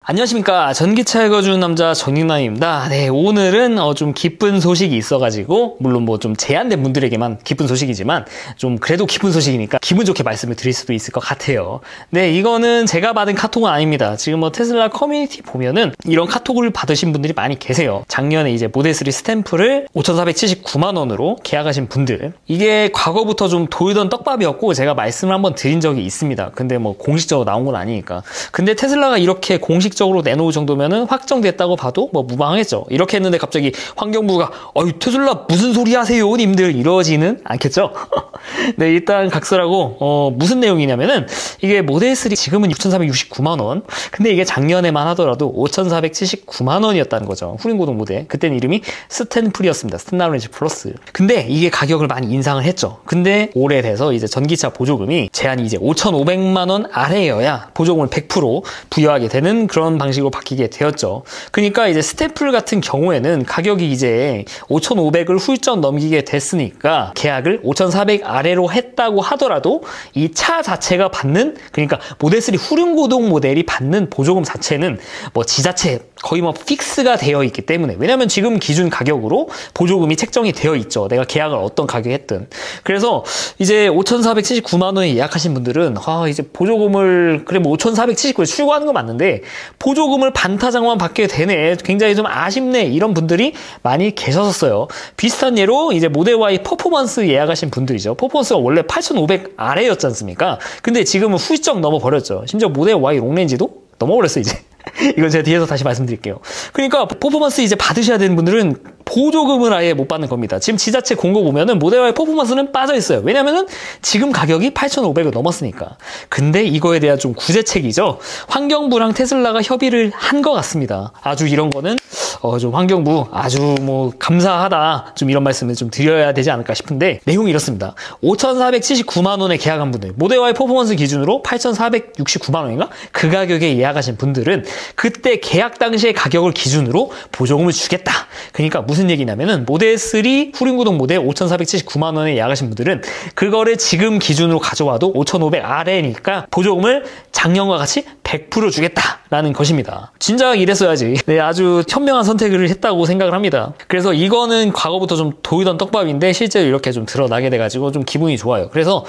안녕하십니까. 전기차 읽어주는 남자 정익남입니다. 네, 오늘은 좀 기쁜 소식이 있어가지고, 물론 뭐 좀 제한된 분들에게만 기쁜 소식이지만, 좀 그래도 기쁜 소식이니까 기분 좋게 말씀을 드릴 수도 있을 것 같아요. 네, 이거는 제가 받은 카톡은 아닙니다. 지금 뭐 테슬라 커뮤니티 보면은 이런 카톡을 받으신 분들이 많이 계세요. 작년에 이제 모델3 스탬프를 5,479만 원으로 계약하신 분들. 이게 과거부터 좀 돌던 떡밥이었고, 제가 말씀을 한번 드린 적이 있습니다. 근데 뭐 공식적으로 나온 건 아니니까. 근데 테슬라가 이렇게 공식적으로 내놓을 정도면은 확정됐다고 봐도 뭐 무방하겠죠. 이렇게 했는데 갑자기 환경부가 테슬라 무슨 소리 하세요 님들 이러지는 않겠죠. 네, 일단 각설하고 무슨 내용이냐면은 이게 모델3 지금은 6,469만 원, 근데 이게 작년에만 하더라도 5,479만 원이었다는 거죠. 후륜구동 모델. 그때는 이름이 스탠플이었습니다. 스탠다레인지 플러스. 근데 이게 가격을 많이 인상을 했죠. 근데 오래돼서 이제 전기차 보조금이 제한이 이제 5,500만 원 아래여야 보조금을 100% 부여하게 되는 그런 방식으로 바뀌게 되었죠. 그러니까 이제 스탬플 같은 경우에는 가격이 이제 5,500을 훌쩍 넘기게 됐으니까 계약을 5,400 아래로 했다고 하더라도 이 차 자체가 받는, 그러니까 모델3 후륜구동 모델이 받는 보조금 자체는 뭐 지자체 거의 뭐 픽스가 되어 있기 때문에, 왜냐면 지금 기준 가격으로 보조금이 책정이 되어 있죠. 내가 계약을 어떤 가격에 했든. 그래서 이제 5,479만 원에 예약하신 분들은 이제 보조금을 그래 뭐 5,479에 출고하는 건 맞는데 보조금을 반타작만 받게 되네, 굉장히 좀 아쉽네, 이런 분들이 많이 계셨었어요. 비슷한 예로 이제 모델 Y 퍼포먼스 예약하신 분들이죠. 퍼포먼스가 원래 8,500 아래였지 않습니까? 근데 지금은 훌쩍 넘어버렸죠. 심지어 모델 Y 롱레인지도 넘어버렸어요 이제. 이건 제가 뒤에서 다시 말씀드릴게요. 그러니까 퍼포먼스 이제 받으셔야 되는 분들은 보조금을 아예 못 받는 겁니다. 지금 지자체 공고 보면은 모델 Y 퍼포먼스는 빠져 있어요. 왜냐면은 지금 가격이 8,500을 넘었으니까. 근데 이거에 대한 좀 구제책이죠. 환경부랑 테슬라가 협의를 한 것 같습니다. 아주 이런 거는 좀 환경부 아주 뭐 감사하다, 좀 이런 말씀을 좀 드려야 되지 않을까 싶은데, 내용이 이렇습니다. 5,479만 원에 계약한 분들, 모델 Y 퍼포먼스 기준으로 8,469만 원인가? 그 가격에 예약하신 분들은 그때 계약 당시의 가격을 기준으로 보조금을 주겠다. 그러니까 무슨 얘기냐면은 모델3 후륜구동 모델 5,479만 원에 예약하신 분들은 그거를 지금 기준으로 가져와도 5,500 아래니까 보조금을 작년과 같이 100% 주겠다라는 것입니다. 진작 이랬어야지. 네, 아주 현명한 선택을 했다고 생각을 합니다. 그래서 이거는 과거부터 좀 도이던 떡밥인데 실제로 이렇게 좀 드러나게 돼가지고 좀 기분이 좋아요. 그래서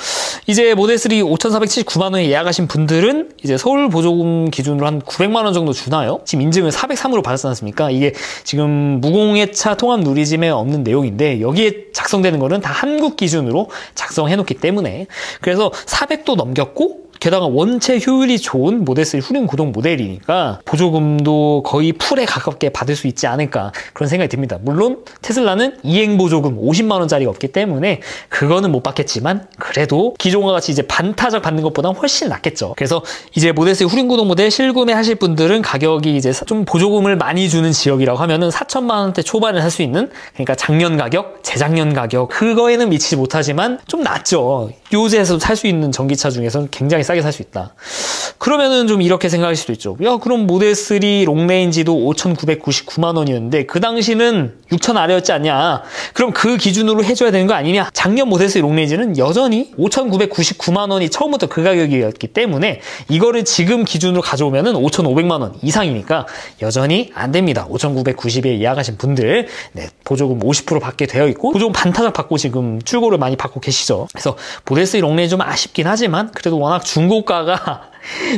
이제 모델3 5,479만 원에 예약하신 분들은 이제 서울 보조금 기준으로 한 900만 원 정도 주나요? 지금 인증을 403으로 받았지 않습니까? 이게 지금 무공해차 통합 누리집에 없는 내용인데 여기에 작성되는 거는 다 한국 기준으로 작성해 놓기 때문에, 그래서 400도 넘겼고 게다가 원체 효율이 좋은 모델3 후륜구동 모델이니까 보조금도 거의 풀에 가깝게 받을 수 있지 않을까, 그런 생각이 듭니다. 물론 테슬라는 이행 보조금 50만 원짜리가 없기 때문에 그거는 못 받겠지만 그래도 기존과 같이 이제 반타작 받는 것보다 훨씬 낫겠죠. 그래서 이제 모델3 후륜구동 모델 실구매 하실 분들은 가격이 이제 좀 보조금을 많이 주는 지역이라고 하면은 4천만 원대 초반에 살 수 있는, 그러니까 작년 가격, 재작년 가격, 그거에는 미치지 못하지만 좀 낫죠. 요새에서 살 수 있는 전기차 중에서는 굉장히 싸게 살 수 있다. 그러면은 좀 이렇게 생각할 수도 있죠. 야, 그럼 모델3 롱레인지도 5,999만 원이었는데 그 당시는 6,000 아래였지 않냐? 그럼 그 기준으로 해줘야 되는 거 아니냐? 작년 모델3 롱레인지는 여전히 5,999만 원이 처음부터 그 가격이었기 때문에 이거를 지금 기준으로 가져오면은 5,500만 원 이상이니까 여전히 안 됩니다. 5,990에 예약하신 분들, 네, 보조금 50% 받게 되어 있고 보조금 반타작 받고 지금 출고를 많이 받고 계시죠. 그래서 모델3 롱레인지 좀 아쉽긴 하지만 그래도 워낙 중고가가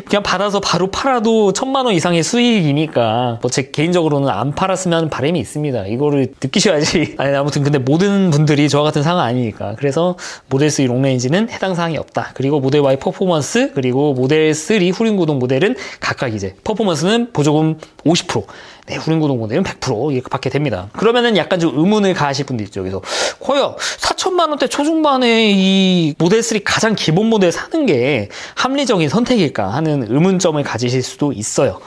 그냥 받아서 바로 팔아도 1,000만 원 이상의 수익이니까 뭐 제 개인적으로는 안 팔았으면 하는 바람이 있습니다. 이거를 느끼셔야지. 아니, 아무튼 근데 모든 분들이 저와 같은 상황 아니니까. 그래서 모델3 롱레인지는 해당 사항이 없다. 그리고 모델 Y 퍼포먼스, 그리고 모델3 후륜구동 모델은 각각 이제 퍼포먼스는 보조금 50%, 네, 후륜구동 모델은 100% 이렇게 받게 됩니다. 그러면은 약간 좀 의문을 가하실 분들 있죠. 그래서 과연 4천만 원대 초중반에 이 모델3 가장 기본 모델 사는 게 합리적인 선택일까 하는 의문점을 가지실 수도 있어요.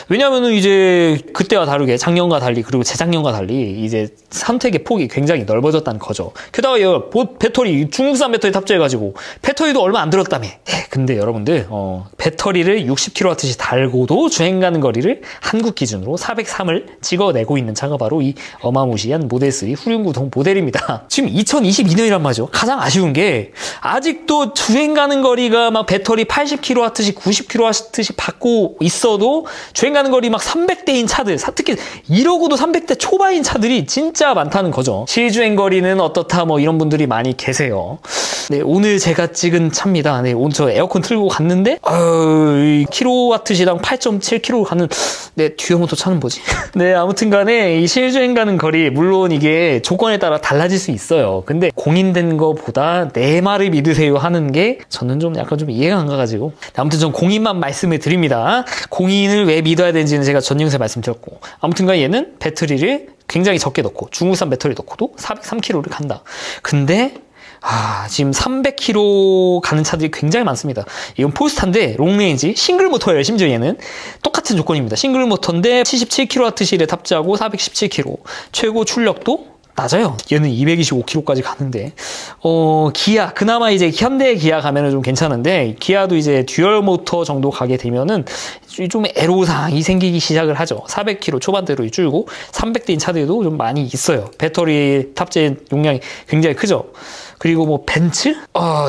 왜냐면은 이제 그때와 다르게 작년과 달리 그리고 재작년과 달리 이제 선택의 폭이 굉장히 넓어졌다는 거죠. 게다가 배터리 중국산 배터리 탑재해가지고 배터리도 얼마 안 들었다며. 네, 근데 여러분들 배터리를 60kWh씩 달고도 주행 가는 거리를 한국 기준으로 403을 찍어내고 있는 차가 바로 이 어마무시한 모델3 후륜구동 모델입니다. 지금 2022년이란 말이죠. 가장 아쉬운 게 아직도 주행 가는 거리가 막 배터리 80kWh씩 90kWh씩 받고 있어도 주행 주행 가는 거리 막 300대인 차들, 특히 1억으로 300대 초반인 차들이 진짜 많다는 거죠. 실주행 거리는 어떻다 뭐 이런 분들이 많이 계세요. 네, 오늘 제가 찍은 차입니다. 네, 오늘 저 에어컨 틀고 갔는데 킬로와트 시당 8.7km 가는 네, 듀얼모터 차는 뭐지? 네, 아무튼 간에 이 실주행 가는 거리 물론 이게 조건에 따라 달라질 수 있어요. 근데 공인된 거보다 내 말을 믿으세요 하는 게 저는 좀 약간 좀 이해가 안 가가지고 아무튼 전 공인만 말씀을 드립니다. 공인을 왜 믿어야 되는지는 제가 전 영상에 말씀드렸고 아무튼 간 얘는 배터리를 굉장히 적게 넣고 중국산 배터리 넣고도 403km를 간다. 근데 지금 300km 가는 차들이 굉장히 많습니다. 이건 폴스타인데 롱레인지 싱글 모터예요. 심지어 얘는 똑같은 조건입니다. 싱글 모터인데 77kWh에 탑재하고 417km 최고 출력도 낮아요. 얘는 225km까지 가는데 기아 그나마 이제 현대 기아 가면은 좀 괜찮은데 기아도 이제 듀얼 모터 정도 가게 되면은 좀 애로사항이 생기기 시작을 하죠. 400km 초반대로 줄고 300대인 차들도 좀 많이 있어요. 배터리 탑재 용량이 굉장히 크죠. 그리고 뭐 벤츠?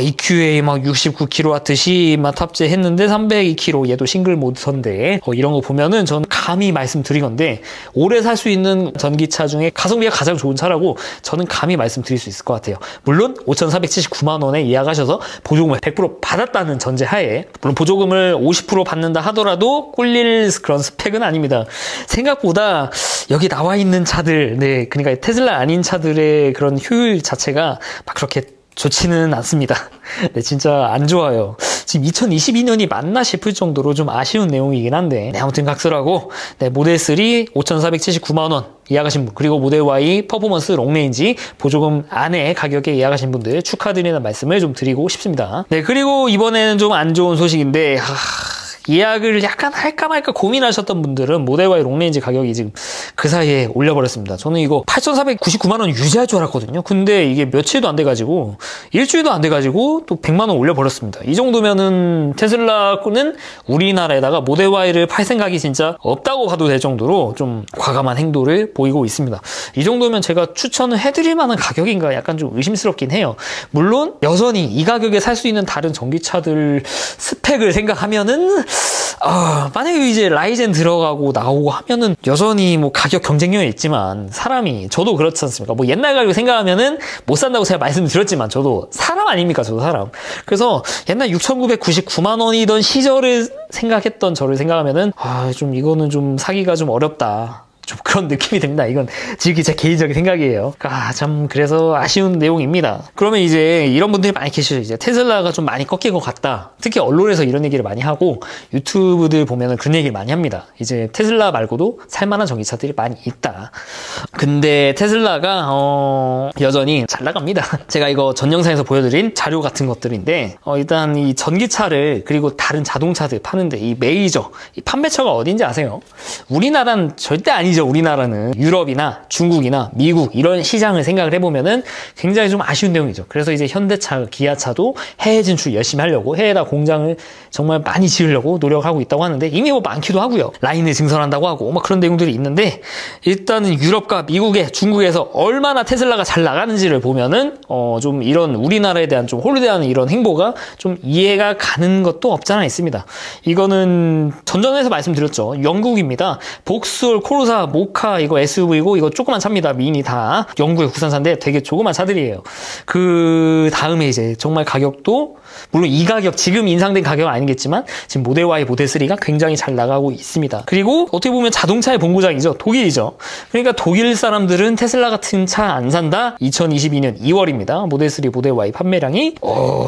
EQA 막 69kWh 막 탑재했는데 302km 얘도 싱글 모터인데 이런 거 보면은 저는 감히 말씀드리건데 올해 살 수 있는 전기차 중에 가성비가 가장 좋은 차라고 저는 감히 말씀드릴 수 있을 것 같아요. 물론 5,479만 원에 예약하셔서 보조금을 100% 받았다는 전제하에 물론 보조금을 50% 받는다 하더라도 꿀릴 그런 스펙은 아닙니다. 생각보다 여기 나와 있는 차들, 네, 그러니까 테슬라 아닌 차들의 그런 효율 자체가 막 그렇게 좋지는 않습니다. 네, 진짜 안 좋아요. 지금 2022년이 맞나 싶을 정도로 좀 아쉬운 내용이긴 한데 네, 아무튼 각설하고 네, 모델 3 5,479만 원 예약하신 분 그리고 모델 Y 퍼포먼스 롱레인지 보조금 안에 가격에 예약하신 분들 축하드리는 말씀을 좀 드리고 싶습니다. 네, 그리고 이번에는 좀 안 좋은 소식인데 예약을 약간 할까 말까 고민하셨던 분들은 모델 Y 롱레인지 가격이 지금 그 사이에 올려버렸습니다. 저는 이거 8,499만 원 유지할 줄 알았거든요. 근데 이게 며칠도 안 돼가지고 일주일도 안 돼가지고 또 100만 원 올려버렸습니다. 이 정도면은 테슬라는 우리나라에다가 모델 Y를 팔 생각이 진짜 없다고 봐도 될 정도로 좀 과감한 행동을 보이고 있습니다. 이 정도면 제가 추천을 해드릴 만한 가격인가 약간 좀 의심스럽긴 해요. 물론 여전히 이 가격에 살 수 있는 다른 전기차들 스펙을 생각하면은 만약에 이제 라이젠 들어가고 나오고 하면은 여전히 뭐 가격 경쟁력이 있지만 사람이 저도 그렇지 않습니까? 뭐 옛날 가격 생각하면은 못 산다고 제가 말씀드렸지만 저도 사람 아닙니까? 저도 사람. 그래서 옛날 6,999만 원이던 시절을 생각했던 저를 생각하면은 좀 이거는 좀 사기가 좀 어렵다. 좀 그런 느낌이 듭니다. 이건 지극히 제 개인적인 생각이에요. 참 그래서 아쉬운 내용입니다. 그러면 이제 이런 분들이 많이 계시죠. 이제 테슬라가 좀 많이 꺾인 것 같다. 특히 언론에서 이런 얘기를 많이 하고 유튜브들 보면은 그런 얘기를 많이 합니다. 이제 테슬라 말고도 살만한 전기차들이 많이 있다. 근데 테슬라가 여전히 잘 나갑니다. 제가 이거 전 영상에서 보여드린 자료 같은 것들인데 일단 이 전기차를 그리고 다른 자동차들 파는데 이 메이저 이 판매처가 어딘지 아세요? 우리나라는 절대 아니죠. 우리나라는 유럽이나 중국이나 미국 이런 시장을 생각을 해보면은 굉장히 좀 아쉬운 내용이죠. 그래서 이제 현대차, 기아차도 해외 진출 열심히 하려고 해외에다 공장을 정말 많이 지으려고 노력하고 있다고 하는데 이미 뭐 많기도 하고요. 라인을 증설한다고 하고 막 그런 내용들이 있는데 일단은 유럽과 미국에 중국에서 얼마나 테슬라가 잘 나가는지를 보면은 좀 이런 우리나라에 대한 좀 홀대하는 이런 행보가 좀 이해가 가는 것도 없잖아 있습니다. 이거는 전전에서 말씀드렸죠. 영국입니다. 복스올, 코르사, 모카 이거 SUV고 이거 조그만 차입니다. 미니 다 영국의 국산차인데 되게 조그만 차들이에요. 그 다음에 이제 정말 가격도 물론 이 가격 지금 인상된 가격은 아니겠지만 지금 모델 Y, 모델 3가 굉장히 잘 나가고 있습니다. 그리고 어떻게 보면 자동차의 본고장이죠. 독일이죠. 그러니까 독일 사람들은 테슬라 같은 차 안 산다. 2022년 2월입니다. 모델 3, 모델 Y 판매량이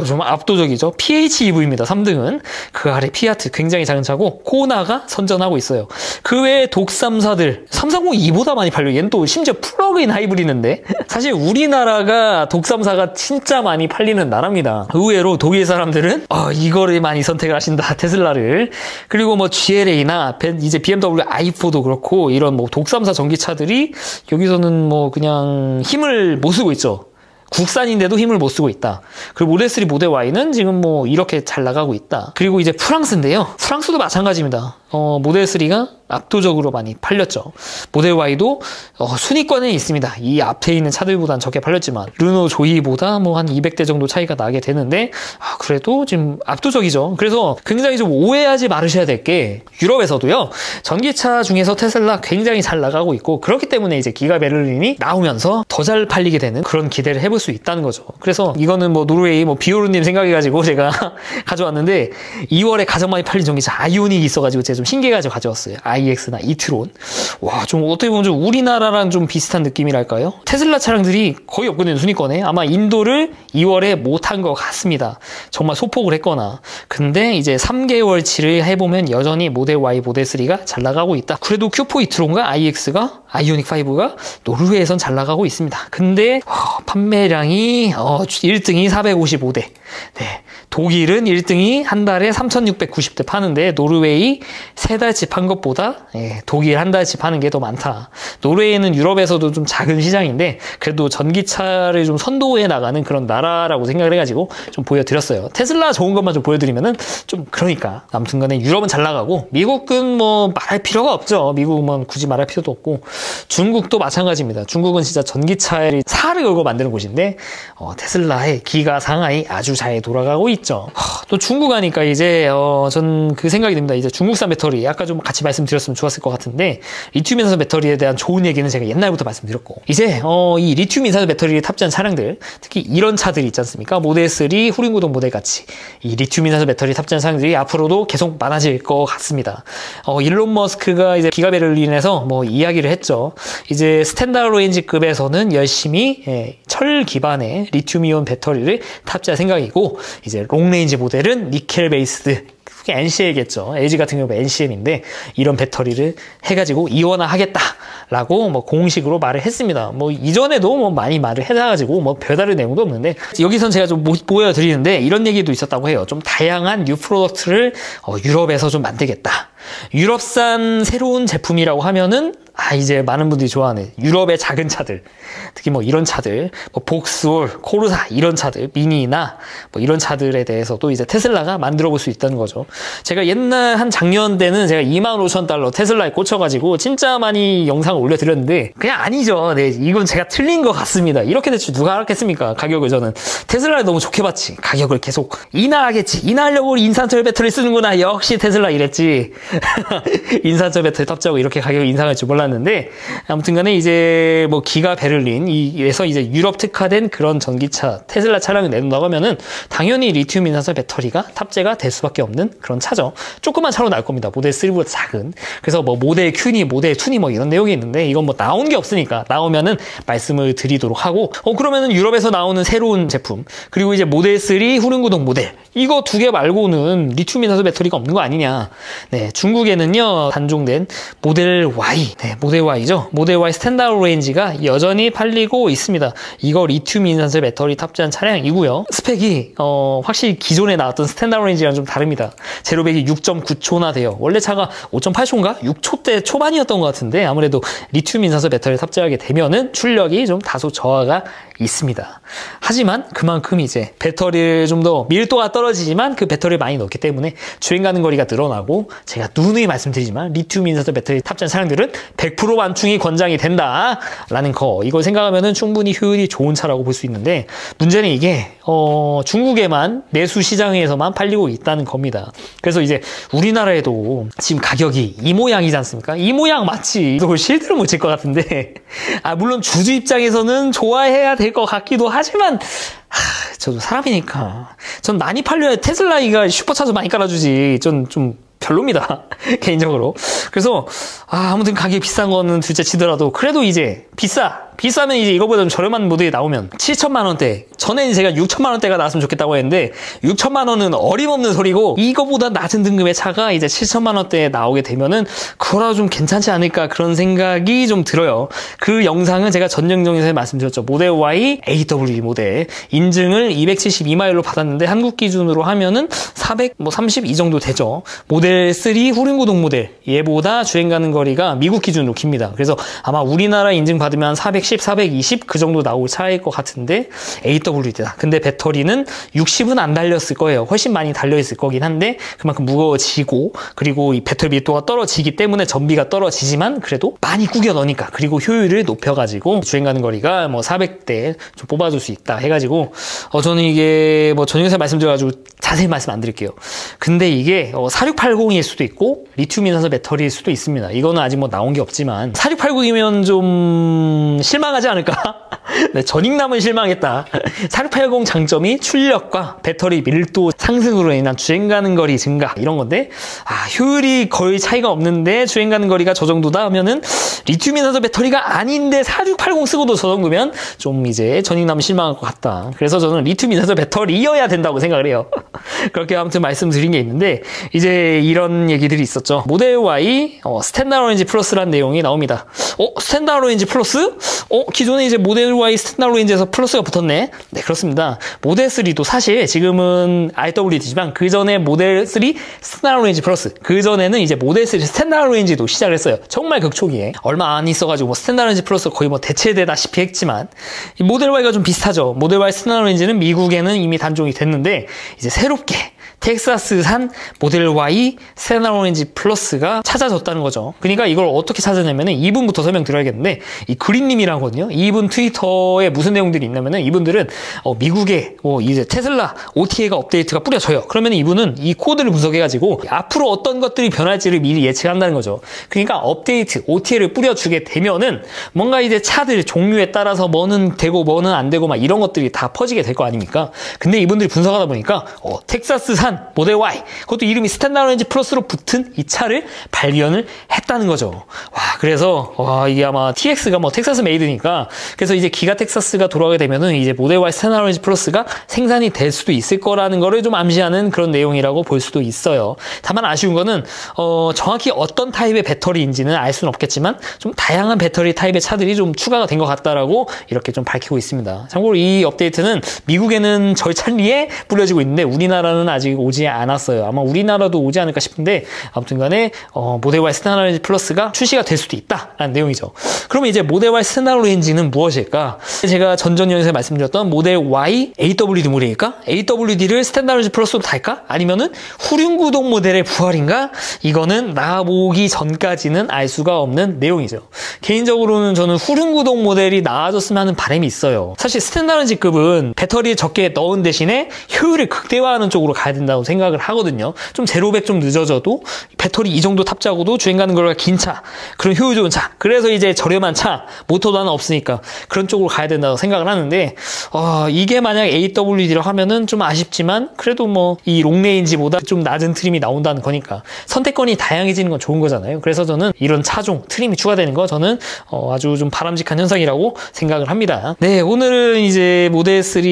좀 압도적이죠. PHEV입니다. 3등은 그 아래 피아트 굉장히 작은 차고 코나가 선전하고 있어요. 그 외에 독삼사들 330e보다 많이 팔려요. 얘는 또 심지어 플러그인 하이브리드인데 사실 우리나라가 독삼사가 진짜 많이 팔리는 나라입니다. 의외로 독일 사람들은 이거를 많이 선택을 하신다. 테슬라를. 그리고 뭐 GLA나 이제 BMW i4도 그렇고 이런 뭐 독삼사 전기차들이 여기서는 뭐 그냥 힘을 못 쓰고 있죠. 국산인데도 힘을 못 쓰고 있다. 그리고 모델 3, 모델 Y는 지금 뭐 이렇게 잘 나가고 있다. 그리고 이제 프랑스인데요. 프랑스도 마찬가지입니다. 모델 3가 압도적으로 많이 팔렸죠. 모델 Y도 순위권에 있습니다. 이 앞에 있는 차들보다는 적게 팔렸지만 르노 조이보다 뭐 한 200대 정도 차이가 나게 되는데 그래도 지금 압도적이죠. 그래서 굉장히 좀 오해하지 말으셔야 될 게 유럽에서도요. 전기차 중에서 테슬라 굉장히 잘 나가고 있고 그렇기 때문에 이제 기가 베를린이 나오면서 더 잘 팔리게 되는 그런 기대를 해볼 수 있다는 거죠. 그래서 이거는 뭐 노르웨이 뭐 비오르님 생각해가지고 제가 가져왔는데 2월에 가장 많이 팔린 전기차 아이오닉이 있어가지고 제가 좀 신기해가지고 가져왔어요. iX나 이트론. 와, 좀 어떻게 보면 좀 우리나라랑 좀 비슷한 느낌이랄까요? 테슬라 차량들이 거의 없거든요, 순위권에. 아마 인도를 2월에 못한 것 같습니다. 정말 소폭을 했거나. 근데 이제 3개월치를 해보면 여전히 모델 Y, 모델 3가 잘 나가고 있다. 그래도 Q4 이트론과 iX가, 아이오닉 5가 노르웨이에선 잘 나가고 있습니다. 근데 판매량이 1등이 455대. 네. 독일은 1등이 한 달에 3,690대 파는데 노르웨이 3달치 판 것보다 독일 한 달치 파는 게 더 많다. 노르웨이는 유럽에서도 좀 작은 시장인데 그래도 전기차를 좀 선도해 나가는 그런 나라라고 생각을 해가지고 좀 보여드렸어요. 테슬라 좋은 것만 좀 보여드리면은 좀 그러니까 아무튼 간에 유럽은 잘 나가고 미국은 뭐 말할 필요가 없죠. 미국은 굳이 말할 필요도 없고 중국도 마찬가지입니다. 중국은 진짜 전기차에 살을 걸고 만드는 곳인데 테슬라의 기가 상하이 아주 잘 돌아가고 있죠. 또 중국 하니까 이제 전 그 생각이 듭니다. 이제 중국산 배터리 아까 좀 같이 말씀드렸으면 좋았을 것 같은데 리튬 인산 배터리에 대한 좋은 얘기는 제가 옛날부터 말씀드렸고 이제 이 리튬 인산 배터리를 탑재한 차량들 특히 이런 차들이 있지 않습니까? 모델 3 후륜구동 모델 같이 이 리튬 인산 배터리 탑재한 차량들이 앞으로도 계속 많아질 것 같습니다. 일론 머스크가 이제 기가 베를린에서 뭐 이야기를 했죠. 이제 스탠다드 레인지급에서는 열심히 철 기반의 리튬이온 배터리를 탑재할 생각이고 이제 롱레인지 모델은 니켈 베이스드 NCL겠죠. LG 같은 경우는 NCM인데 이런 배터리를 해가지고 이원화하겠다라고 뭐 공식으로 말을 했습니다. 뭐 이전에도 뭐 많이 말을 해놔가지고 뭐 별다른 내용도 없는데 여기선 제가 좀 보여드리는데 이런 얘기도 있었다고 해요. 좀 다양한 뉴 프로덕트를 유럽에서 좀 만들겠다. 유럽산 새로운 제품이라고 하면은 이제 많은 분들이 좋아하는 유럽의 작은 차들 특히 뭐 이런 차들 뭐 복스올, 코르사 이런 차들 미니나 뭐 이런 차들에 대해서도 이제 테슬라가 만들어 볼 수 있다는 거죠. 제가 옛날 한 작년 때는 제가 25,000달러 테슬라에 꽂혀가지고 진짜 많이 영상을 올려드렸는데 그냥 아니죠. 네, 이건 제가 틀린 것 같습니다. 이렇게 대체 누가 알았겠습니까? 가격을 저는 테슬라를 너무 좋게 봤지. 가격을 계속 인하하겠지. 인하하려고 인산철 배터리 쓰는구나. 역시 테슬라 이랬지. 인산철 배터리 탑재하고 이렇게 가격을 인상할 줄 몰랐는데 아무튼 간에 이제 뭐 기가 베를린에서 이제 유럽 특화된 그런 전기차 테슬라 차량을 내놓는다고 하면은 당연히 리튬 인산철 배터리가 탑재가 될 수밖에 없는 그런 차죠. 조그만 차로 나올 겁니다. 모델 3보다 작은. 그래서 뭐 모델 Q니 모델 2니 뭐 이런 내용이 있는데 이건 뭐 나온 게 없으니까 나오면은 말씀을 드리도록 하고 그러면은 유럽에서 나오는 새로운 제품 그리고 이제 모델 3 후륜구동 모델 이거 두 개 말고는 리튬 인산철 배터리가 없는 거 아니냐. 네, 중국에는요 단종된 모델 Y 모델 Y죠. 모델 Y 스탠다드 레인지가 여전히 팔리고 있습니다. 이거 리튬 인산철 배터리 탑재한 차량이고요. 스펙이 확실히 기존에 나왔던 스탠다드 레인지랑 좀 다릅니다. 제로백이 6.9초나 돼요. 원래 차가 5.8초인가? 6초대 초반이었던 것 같은데 아무래도 리튬 인산철 배터리를 탑재하게 되면은 출력이 좀 다소 저하가 있습니다. 하지만 그만큼 이제 배터리를 좀 더 밀도가 떨어지지만 그 배터리를 많이 넣기 때문에 주행 가는 거리가 늘어나고 제가 누누이 말씀드리지만 리튬 인산철 배터리 탑재한 차량들은 100% 완충이 권장이 된다라는 거 이걸 생각하면은 충분히 효율이 좋은 차라고 볼 수 있는데 문제는 이게 중국에만 내수 시장에서만 팔리고 있다는 겁니다. 그래서 이제 우리나라에도 지금 가격이 이 모양이지 않습니까? 이 모양 맞지? 그걸 실드를 못 칠 것 같은데 물론 주주 입장에서는 좋아해야 될 것 같기도 하지만 저도 사람이니까 전 많이 팔려야 테슬라가 슈퍼차도 많이 깔아주지 좀 별로입니다. 개인적으로. 그래서 아무튼 가격이 비싼 거는 둘째 치더라도 그래도 이제 비싸면 이제 이거보다 좀 저렴한 모델이 나오면 7천만 원대 전에는 제가 6천만 원대가 나왔으면 좋겠다고 했는데 6천만 원은 어림없는 소리고 이거보다 낮은 등급의 차가 이제 7천만 원대에 나오게 되면은 그거라도 좀 괜찮지 않을까 그런 생각이 좀 들어요. 그 영상은 제가 전 영상에서 말씀드렸죠. 모델 Y AW 모델 인증을 272마일로 받았는데 한국 기준으로 하면은 430 이 정도 되죠. 모델 3 후륜구동 모델 얘보다 주행 가는 거리가 미국 기준으로 깁니다. 그래서 아마 우리나라 인증 받으면 410 410, 420 그 정도 나올 차이일 것 같은데 AWD다. 근데 배터리는 60은 안 달렸을 거예요. 훨씬 많이 달려있을 거긴 한데 그만큼 무거워지고 그리고 이 배터리 밀도가 떨어지기 때문에 전비가 떨어지지만 그래도 많이 구겨 넣으니까 그리고 효율을 높여가지고 주행 가는 거리가 뭐 400대 좀 뽑아줄 수 있다 해가지고 저는 이게 뭐 전용사 말씀드려가지고 자세히 말씀 안 드릴게요. 근데 이게 4680일 수도 있고 리튬 이온산 배터리일 수도 있습니다. 이거는 아직 뭐 나온 게 없지만 4680이면 좀 실망하지 않을까? 네, 전익남은 실망했다. 4680 장점이 출력과 배터리 밀도 상승으로 인한 주행 가는 거리 증가 이런 건데 효율이 거의 차이가 없는데 주행 가는 거리가 저 정도다 하면은 리튬 이온산 배터리가 아닌데 4680 쓰고도 저 정도면 좀 이제 전익남은 실망할 것 같다. 그래서 저는 리튬 이온산 배터리여야 된다고 생각을 해요. 그렇게 아무튼 말씀드린 게 있는데 이제 이런 얘기들이 있었죠. 모델 Y 스탠다드 레인지 플러스라는 내용이 나옵니다. 스탠다드 레인지 플러스? 기존에 이제 모델 Y 스탠다드 레인지에서 플러스가 붙었네. 네, 그렇습니다. 모델 3도 사실 지금은 RWD지만 그 전에 모델 3 스탠다드 레인지 플러스 그 전에는 이제 모델 3 스탠다드 레인지도 시작을 했어요. 정말 극초기에 얼마 안 있어가지고 스탠다드 레인지 플러스 거의 뭐 대체되다시피 했지만 이 모델 Y가 좀 비슷하죠. 모델 Y 스탠다드 레인지는 미국에는 이미 단종이 됐는데 이제 새롭게 텍사스산 모델 Y 스탠다드 레인지 플러스가 찾아졌다는 거죠. 그러니까 이걸 어떻게 찾아내면은 이분부터 설명드려야겠는데 이 그린님이라거든요. 이분 트위터에 무슨 내용들이 있냐면은 이분들은 미국에 이제 테슬라 OTA가 업데이트가 뿌려져요. 그러면 이분은 이 코드를 분석해가지고 앞으로 어떤 것들이 변할지를 미리 예측한다는 거죠. 그러니까 업데이트 OTA를 뿌려주게 되면은 뭔가 이제 차들 종류에 따라서 뭐는 되고 뭐는 안 되고 막 이런 것들이 다 퍼지게 될 거 아닙니까? 근데 이분들이 분석하다 보니까 텍사스산 모델 Y 그것도 이름이 스탠다드 레인지 플러스로 붙은 이 차를 발견을 했다는 거죠. 그래서 이게 아마 TX가 뭐 텍사스 메이드니까 그래서 이제 기가 텍사스가 돌아가게 되면은 이제 모델 Y 스탠다드 레인지 플러스가 생산이 될 수도 있을 거라는 거를 좀 암시하는 그런 내용이라고 볼 수도 있어요. 다만 아쉬운 거는 정확히 어떤 타입의 배터리인지는 알 수는 없겠지만 좀 다양한 배터리 타입의 차들이 좀 추가가 된 것 같다라고 이렇게 좀 밝히고 있습니다. 참고로 이 업데이트는 미국에는 절찬리에 뿌려지고 있는데 우리나라는 아직 오지 않았어요. 아마 우리나라도 오지 않을까 싶은데 아무튼 간에 모델 Y 스탠다드 레인지 플러스가 출시가 될 수도 있다라는 내용이죠. 그러면 이제 모델 Y 스탠다드 레인지는 무엇일까? 제가 전전 영상에 말씀드렸던 모델 Y AWD 모델일까? AWD를 스탠다드 레인지 플러스로 달까? 아니면은 후륜구동 모델의 부활인가? 이거는 나보기 전까지는 알 수가 없는 내용이죠. 개인적으로는 저는 후륜구동 모델이 나아졌으면 하는 바람이 있어요. 사실 스탠다드 레인지급은 배터리 적게 넣은 대신에 효율을 극대화하는 쪽으로 가야 된다고 생각을 하거든요. 좀 제로백 좀 늦어져도 배터리 이 정도 탑재하고도 주행 가는 거리가 긴 차, 그런 효율 좋은 차, 그래서 이제 저렴한 차, 모터도 하나 없으니까 그런 쪽으로 가야 된다고 생각을 하는데 이게 만약 AWD로 하면은 좀 아쉽지만 그래도 뭐 이 롱레인지보다 좀 낮은 트림이 나온다는 거니까 선택권이 다양해지는 건 좋은 거잖아요. 그래서 저는 이런 차종 트림이 추가되는 거 저는 아주 좀 바람직한 현상이라고 생각을 합니다. 네, 오늘은 이제 모델 3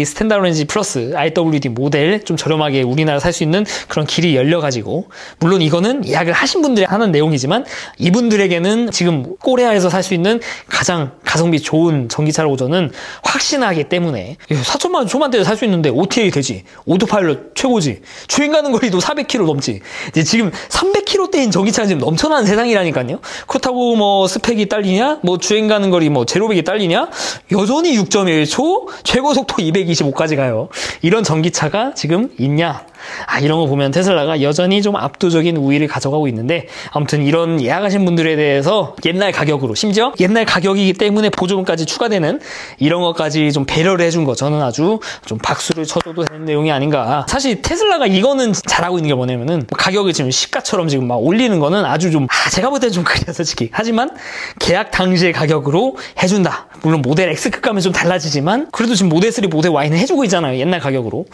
스탠다드 레인지 플러스 RWD 모델 좀 저렴하게 우리나라 살 수 있는 그런 길이 열려가지고 물론 이거는 예약을 하신 분들이 하는 내용이지만 이분들에게는 지금 꼬레아에서 살 수 있는 가장 가성비 좋은 전기차라고 저는 확신하기 때문에 4천만 원 초반대에 살 수 있는데 OTA 되지, 오토파일럿 최고지, 주행 가는 거리도 400km 넘지. 이제 지금 300km대인 전기차는 지금 넘쳐나는 세상이라니까요. 그렇다고 뭐 스펙이 딸리냐, 뭐 주행 가는 거리 뭐 제로백이 딸리냐, 여전히 6.1초 최고 속도 225까지 가요. 이런 전기차가 지금 있냐? 이런 거 보면 테슬라가 여전히 좀 압도적인 우위를 가져가고 있는데 아무튼 이런 예약하신 분들에 대해서 옛날 가격으로 심지어 옛날 가격이기 때문에 보조금까지 추가되는 이런 것까지 좀 배려를 해준 거 저는 아주 좀 박수를 쳐줘도 되는 내용이 아닌가. 사실 테슬라가 이거는 잘하고 있는 게 뭐냐면은 가격을 지금 시가처럼 지금 막 올리는 거는 아주 좀 제가 볼 때는 좀 그래요 솔직히. 하지만 계약 당시의 가격으로 해준다. 물론 모델 X급 가면 좀 달라지지만 그래도 지금 모델 3 모델 Y는 해주고 있잖아요 옛날 가격으로.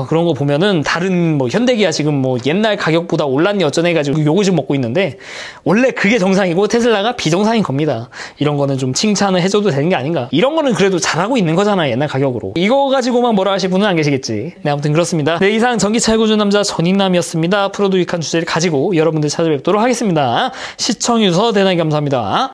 그런 거 보면은 다른 뭐 현대기아 지금 뭐 옛날 가격보다 올랐니 어쩌네 해가지고 욕을 좀 먹고 있는데 원래 그게 정상이고 테슬라가 비정상인 겁니다. 이런 거는 좀 칭찬을 해줘도 되는 게 아닌가. 이런 거는 그래도 잘하고 있는 거잖아요 옛날 가격으로. 이거 가지고만 뭐라 하실 분은 안 계시겠지. 네, 아무튼 그렇습니다. 네, 이상 전기차 해고준 남자 전익남이었습니다. 앞으로도 유익한 주제를 가지고 여러분들 찾아뵙도록 하겠습니다. 시청해주셔서 대단히 감사합니다.